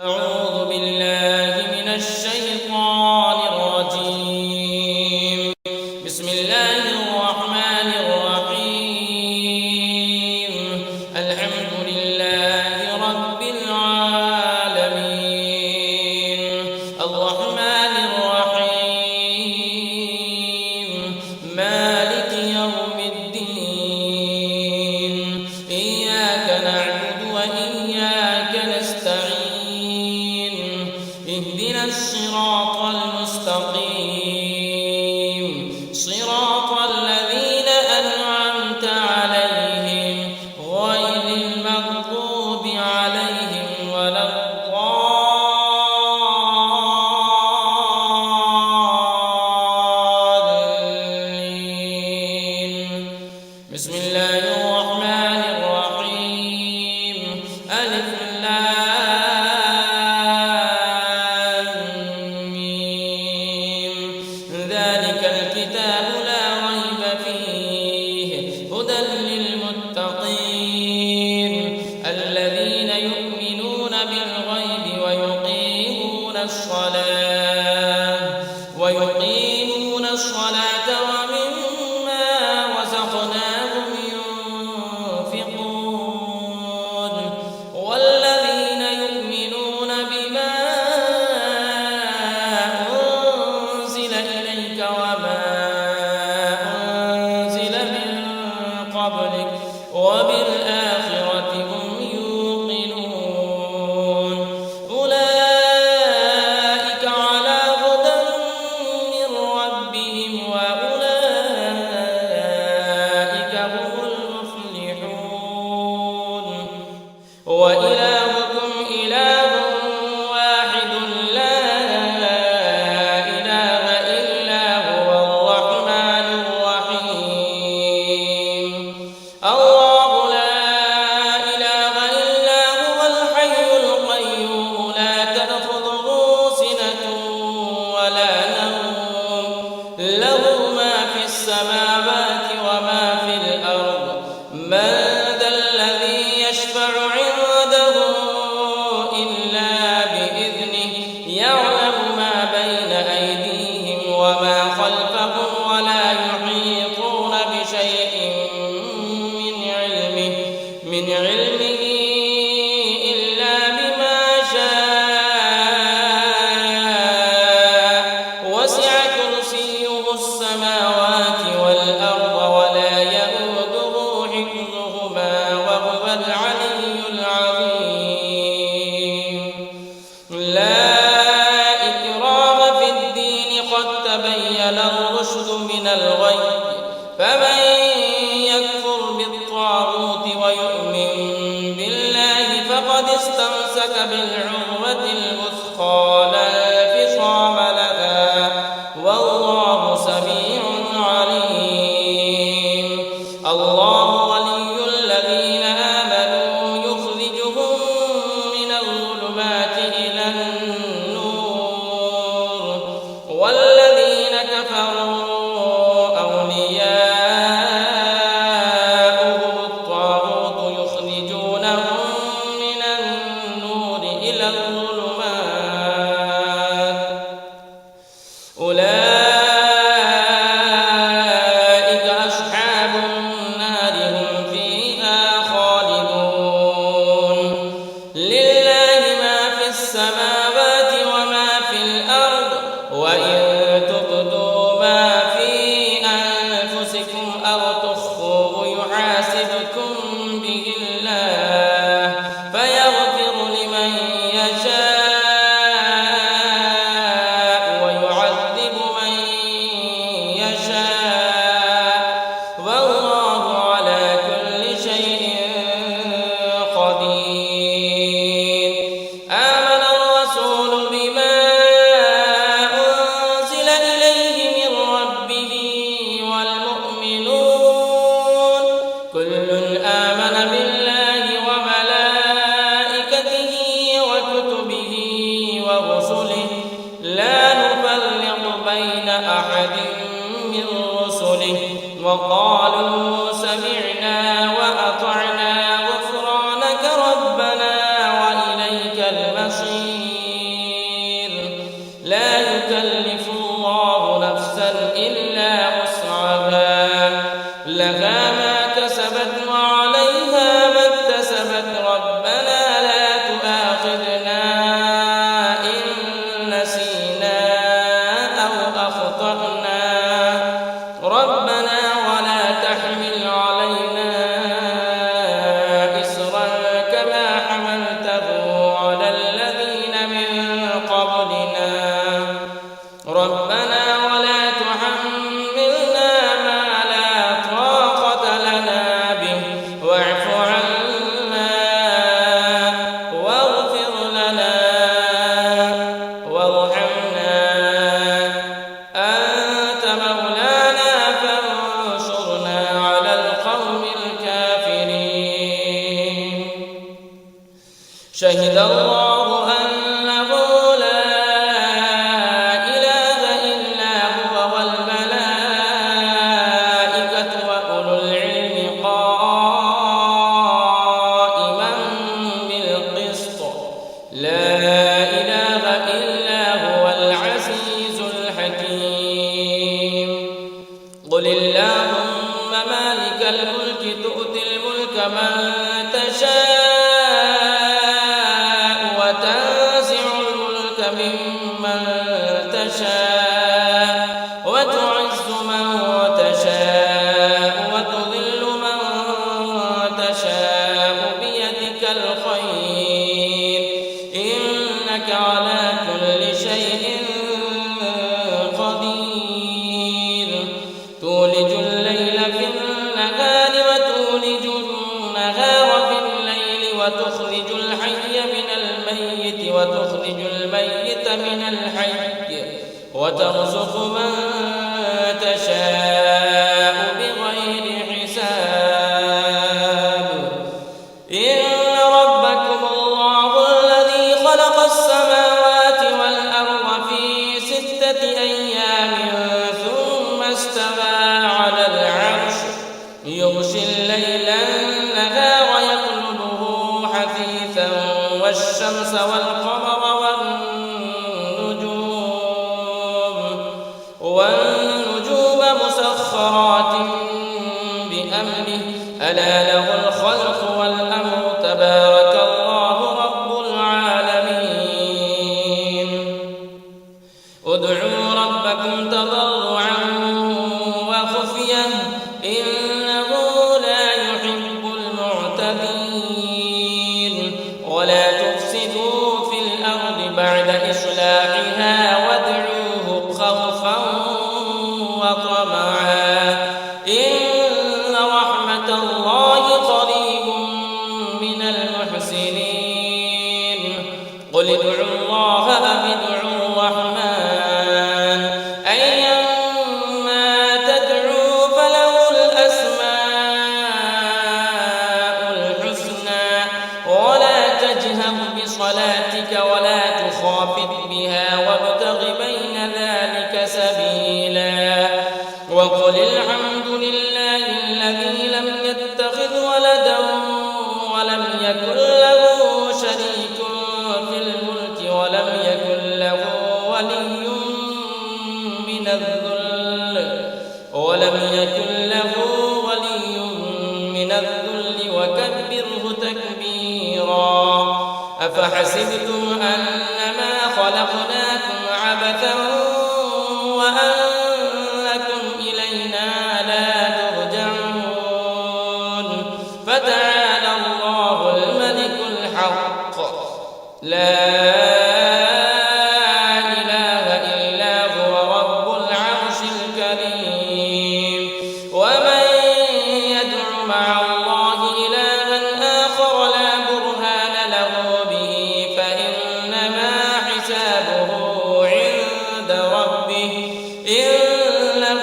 أعوذ بالله من الشيطان الرجيم. بسم الله الرحمن الرحيم. الحمد لله رب العالمين الرحمن الرحيم مالك يوم الدين إياك نعبد وإياك نستعين اهدنا الصراط المستقيم صراط الذين أنعمت عليهم غير المغضوب عليهم ولا الضالين. بسم الله الرحمن الرحيم ألف ذلك الكتاب لا ريب فيه هدى للمتقين الذين يؤمنون بالغيب ويقيمون الصلاة ومما رزقناهم ينفقون والذين يؤمنون بما أنزل إليك وما أنزل من قبلك وبالآخرة هم يوقنون أولئك على هدى من ربهم وأولئك هم المفلحون. وإلهكم إله واحد لا إله إلا هو الرحمن الرحيم الله لا إله إلا هو الحي القيوم لا تأخذه سنة ولا نوم له ما في السماوات وما في الأرض من ذا الذي يشفع عنده إلا بإذنه يعلم ما بين أيديهم وما خلفهم ولا يحيطون بشيء من علمه إلا بما شاء وسع كرسيه السماوات والأرض ولا يئوده حفظهما وهو العلي العظيم. لا إكراه في الدين قد تبين الرشد من الغي فمن يكفر بالطاغوت ويؤمن بالله فقد استمسك بالعروة الوثقى لا انفصام لها والله سميع عليم. الله ولي الذين آمنوا يخرجهم من الظلمات إلى النور والذين كفروا أولياؤهم الطاغوت يخرجونهم من النور إلى الظلمات أولئك أصحاب النار هم فيها خالدون. لله ما في السماوات وما في الأرض وإن تبدوا ما في أنفسكم أو تخفوه يحاسبكم به الله فيغفر لمن يشاء ويعذب من يشاء والله على كل شيء قدير. آمن الرسول بما أنزل إليه من ربه والمؤمنون كل آمن بالله وملائكته وكتبه ورسله لا نفرق بين أحد من رسله وقالوا سمعنا وأطعنا غفرانك ربنا وإليك المصير. بشير لا يكلف الله نفسا إلا وسعها لها ما كسبت وعليها ما اكتسبت ربنا لا تؤاخذنا إن نسينا أو أخطأنا ربنا ولا تحمل علينا إصرا كما حملته على الذين من قبلنا ربنا ولا تحملنا ما لا طاقة لنا به واعف عنا واغفر لنا وارحمنا أنت مولانا فانصرنا على القوم الكافرين شهد الله أنه لا إله إلا هو والملائكة وأولو العلم قائما بالقسط لا إله إلا هو العزيز الحكيم قل اللهم مالك الملك تؤتي الملك من تشاء وتنزع الملك ممن تشاء وتعز من تشاء وتذل من تشاء بيدك الخير إنك على كل شيء قدير تولج الليل في النهار وتولج النهار في الليل وتخرج الحي من الميت وتخرج الميت من الحي وترزق من تشاء بغير حساب إن ربكم الله الذي خلق السماوات والأرض في 6 أيام ثم استوى على العرش يغشي الليل النهار يطلبه حثيثا والشمس والقمر والنجوم مسخرات بأمره ألا له الخلق والأمر تبارك الله رب العالمين ادعوا ربكم تضرعا وخفية إنه لا يحب المعتدين ولا تفسدوا في الأرض بعد إصلاحها وادعوه خوفا وطمعا إن رحمة الله قريب من المحسنين قل ادعوا الله أم ادعوا الرحمن أيما تدعوا فله الأسماء الحسنى ولا تجهر بصلاتك ولا تخافت بها وابتغ بين ذلك سبيلا وقل الحمد لله الذي لم يتخذ ولدا ولم يكن له شريك في الملك ولم يكن له ولي من الذل وكبره تكبيرا أفحسبتم أنما خلقناكم عبثا وأنكم إلينا لا ترجعون فتعالى الله الملك الحق لا إله إلا هو رب العرش الكريم ومن يدع مع الله إلها آخر لا برهان له به فإنما حسابه عند ربه إنه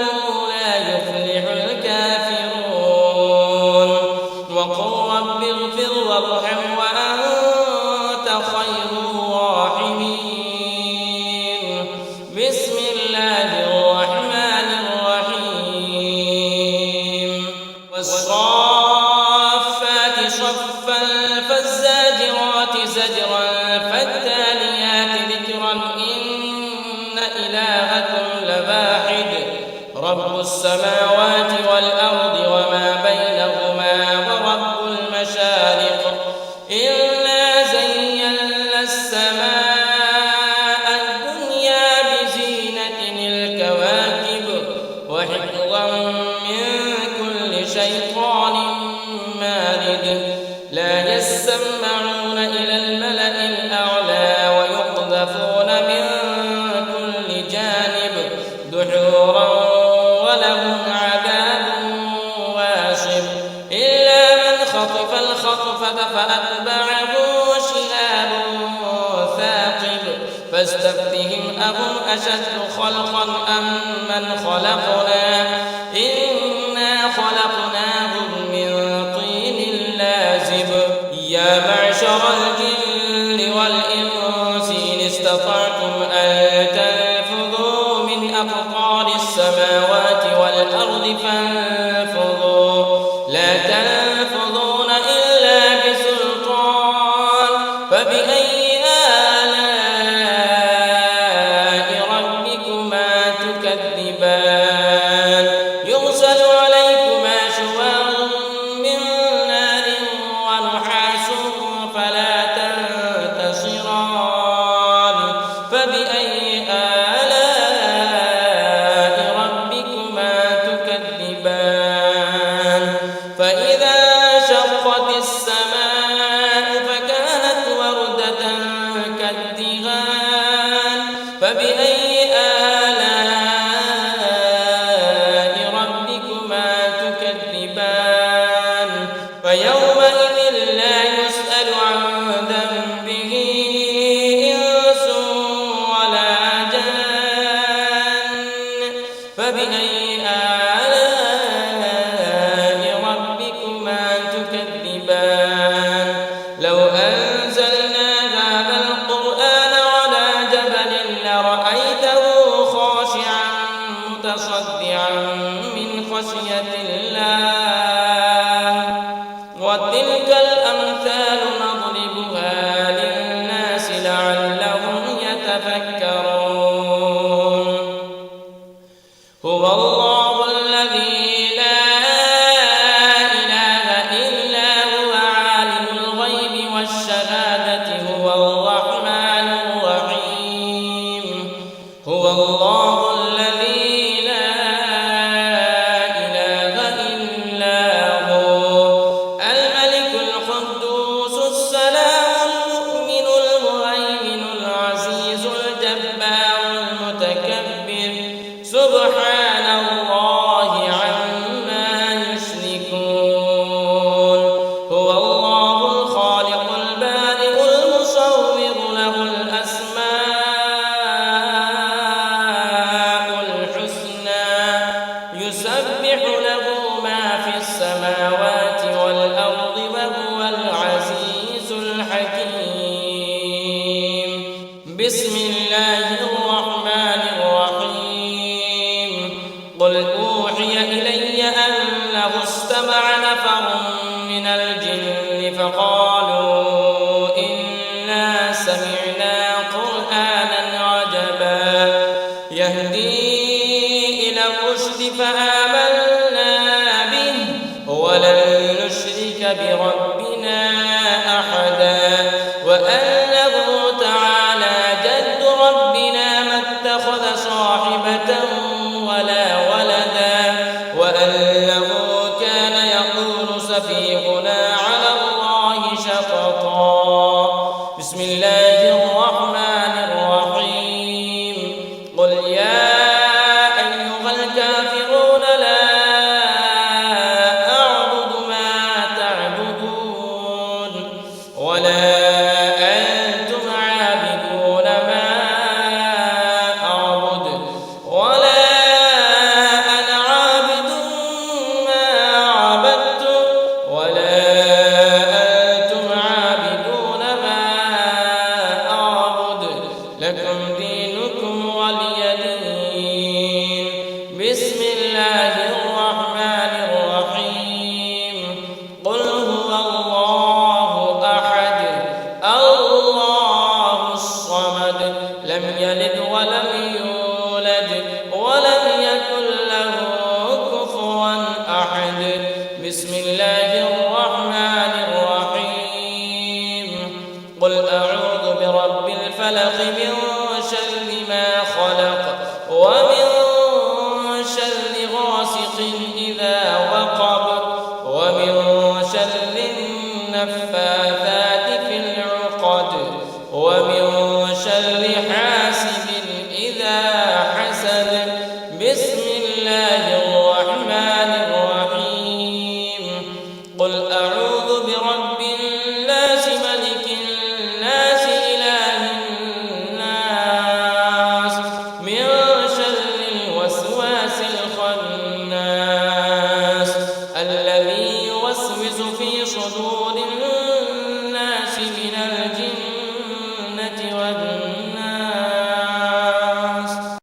لا يفلح الكافرون وقل رب اغفر وارحم وأنت خير الراحمين رب السماوات والأرض وما بينهما ورب المشارق إنا زينا السماء الدنيا بزينة الكواكب وحفظا من كل شيطان مارد لا يسمعون إلى الملأ الأعلى ويقذفون من كل جانب دحورا ولهم عذاب واصب إلا من خطف الخطفة فأتبعه شهاب ثاقب فاستفتهم أهم أشد خلقا أم من خلقنا إنا خلقناهم من طين لازب يا معشر الجن والإنس إن استطعتم أن تنفذوا من أقطار السماوات والأرض فانفذوا لا تنفذون إلا بسلطان فبأي آلاء ربكما تكذبان يرسل عليكما شواظ من نار ونحاس فلا تنتصران فبأي آلاء ربكما تكذبان فإذا شقت السماء فكانت وردة كالدهان فبأي آلاء ربكما تكذبان فيومئذ لا يسأل عن ذنبه إنس ولا جان فبأي آلاء ربكما تكذبان لو أنزلنا هذا القرآن على جبل لرأيته خاشعا متصدعا من خشية الله وتلك الأمثال نضربها للناس لعلهم يتفكرون هو الله الذي لا إله إلا هو عالم الغيب والشهادة هو الرحمن الرحيم هو الله الذي لا إله إلا هو الملك القدوس السلام المؤمن المهيمن العزيز الجبار المتكبر سبحان الله عما يشركون هو الله الخالق البارئ المصور له الأسماء الحسنى يسبح له ما في السماوات والأرض وهو العزيز الحكيم بسم الله الرحمن الرحيم قل أوحي إلي أنه استمع نفر من الجن فقالوا إنا سمعنا قرآنا عجبا يهدي إلى الرشد فآمنا به ولن نشرك بربنا أحدا وأنه تعالى جد ربنا ما اتخذ صاحبة ولا ولدا وأنه كان يقول سفيهنا على الله شططا بسم الله الرحمن الرحيم قل يا أيها الكافرون لا أعبد ما تعبدون ولا أنتم عابدون ما أعبد ولا أنا عابد ما عبدتم ولا أنتم عابدون ما أعبد لكم دينكم ولي دين بسم الله الرحمن الرحيم قل هو الله أحد الله الصمد لم يلد ولم يولد ولم يكن له بالفلق من شر ما خلق ومن شر غاسق إذا وقب ومن شر النفاثات في العقد ومن شر